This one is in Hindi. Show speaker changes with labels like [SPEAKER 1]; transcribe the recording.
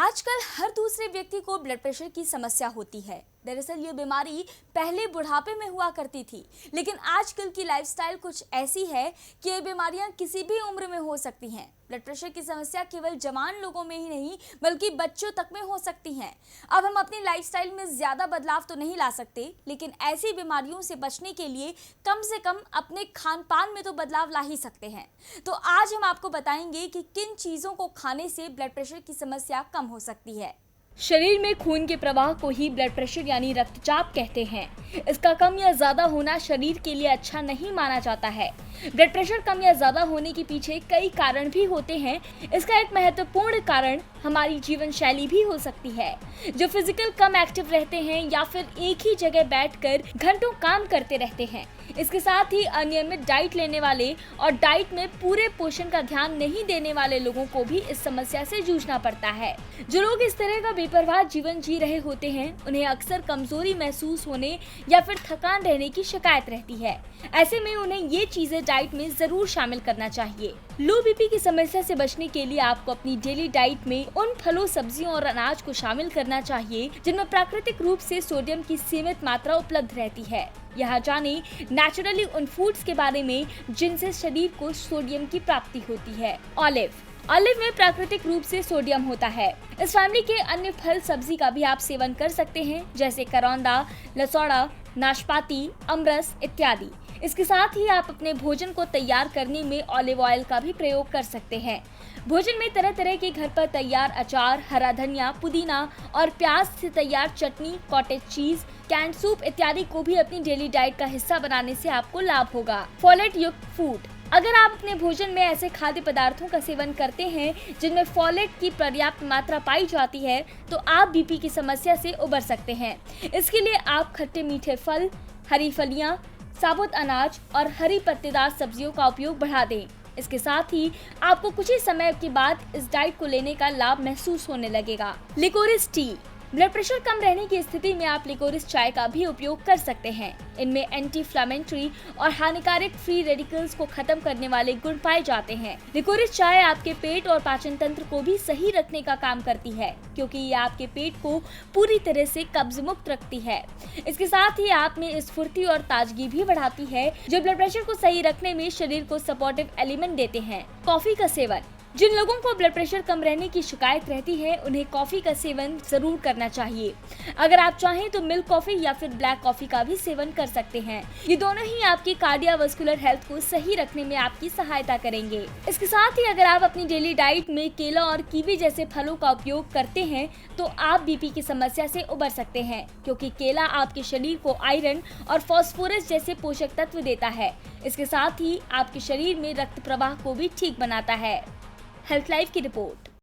[SPEAKER 1] आजकल हर दूसरे व्यक्ति को ब्लड प्रेशर की समस्या होती है। दरअसल ये बीमारी पहले बुढ़ापे में हुआ करती थी, लेकिन आजकल की लाइफस्टाइल कुछ ऐसी है कि ये बीमारियां किसी भी उम्र में हो सकती हैं। ब्लड प्रेशर की समस्या केवल जवान लोगों में ही नहीं बल्कि बच्चों तक में हो सकती हैं। अब हम अपनी लाइफस्टाइल में ज़्यादा बदलाव तो नहीं ला सकते, लेकिन ऐसी बीमारियों से बचने के लिए कम से कम अपने खान पान में तो बदलाव ला ही सकते हैं। तो आज हम आपको बताएंगे कि किन चीज़ों को खाने से ब्लड प्रेशर की समस्या कम हो सकती है। शरीर में खून के प्रवाह को ही ब्लड प्रेशर यानी रक्तचाप कहते हैं। इसका कम या ज्यादा होना शरीर के लिए अच्छा नहीं माना जाता है। ब्लड प्रेशर कम या ज्यादा होने के पीछे कई कारण भी होते हैं। इसका एक महत्वपूर्ण कारण हमारी जीवन शैली भी हो सकती है। जो फिजिकल कम एक्टिव रहते हैं या फिर एक ही जगह बैठकर घंटों काम करते रहते हैं। इसके साथ ही अनियमित डाइट लेने वाले और डाइट में पूरे पोषण का ध्यान नहीं देने वाले लोगों को भी इस समस्या से जूझना पड़ता है। जो लोग इस तरह का बेपरवाह जीवन जी रहे होते हैं, उन्हें अक्सर कमजोरी महसूस होने या फिर थकान रहने की शिकायत रहती है। ऐसे में उन्हें ये चीजें डाइट में जरूर शामिल करना चाहिए। लो बीपी की समस्या से बचने के लिए आपको अपनी डेली डाइट में उन फलों, सब्जियों और अनाज को शामिल करना चाहिए जिनमें प्राकृतिक रूप से सोडियम की सीमित मात्रा उपलब्ध रहती है। यहाँ जाने नेचुरली उन फूड्स के बारे में जिनसे शरीर को सोडियम की प्राप्ति होती है। ऑलिव में प्राकृतिक रूप से सोडियम होता है। इस फैमिली के अन्य फल सब्जी का भी आप सेवन कर सकते हैं, जैसे करौंदा, लसौड़ा, नाशपाती, अमरस इत्यादि। इसके साथ ही आप अपने भोजन को तैयार करने में ऑलिव ऑयल का भी प्रयोग कर सकते हैं। भोजन में तरह तरह के घर पर तैयार अचार, हरा धनिया, पुदीना और प्याज से तैयार चटनी, कॉटेज चीज, कैंड सूप इत्यादि को भी अपनी डेली डाइट का हिस्सा बनाने से आपको लाभ होगा। फोलेट युक्त फूड, अगर आप अपने भोजन में ऐसे खाद्य पदार्थों का सेवन करते हैं जिनमें फोलेट की पर्याप्त मात्रा पाई जाती है, तो आप बीपी की समस्या से उबर सकते हैं। इसके लिए आप खट्टे मीठे फल, हरी फलियां, साबुत अनाज और हरी पत्तेदार सब्जियों का उपयोग बढ़ा दें। इसके साथ ही आपको कुछ ही समय के बाद इस डाइट को लेने का लाभ महसूस होने लगेगा। लिकोरिस टी, ब्लड प्रेशर कम रहने की स्थिति में आप लिकोरिस चाय का भी उपयोग कर सकते हैं। इनमें एंटी इंफ्लेमेटरी और हानिकारक फ्री रेडिकल्स को खत्म करने वाले गुण पाए जाते हैं। लिकोरिस चाय आपके पेट और पाचन तंत्र को भी सही रखने का काम करती है, क्योंकि ये आपके पेट को पूरी तरह से कब्ज मुक्त रखती है। इसके साथ ही आप में स्फूर्ति और ताजगी भी बढ़ाती है, जो ब्लड प्रेशर को सही रखने में शरीर को सपोर्टिव एलिमेंट देते हैं। कॉफी का सेवन, जिन लोगों को ब्लड प्रेशर कम रहने की शिकायत रहती है, उन्हें कॉफी का सेवन जरूर करना चाहिए। अगर आप चाहें तो मिल्क कॉफी या फिर ब्लैक कॉफी का भी सेवन कर सकते हैं। ये दोनों ही आपकी कार्डियोवास्कुलर हेल्थ को सही रखने में आपकी सहायता करेंगे। इसके साथ ही अगर आप अपनी डेली डाइट में केला और कीवी जैसे फलों का उपयोग करते हैं, तो आप बीपी की समस्या से उबर सकते हैं, क्योंकि केला आपके शरीर को आयरन और फास्फोरस जैसे पोषक तत्व देता है। इसके साथ ही आपके शरीर में रक्त प्रवाह को भी ठीक बनाता है। हेल्थ लाइफ की रिपोर्ट।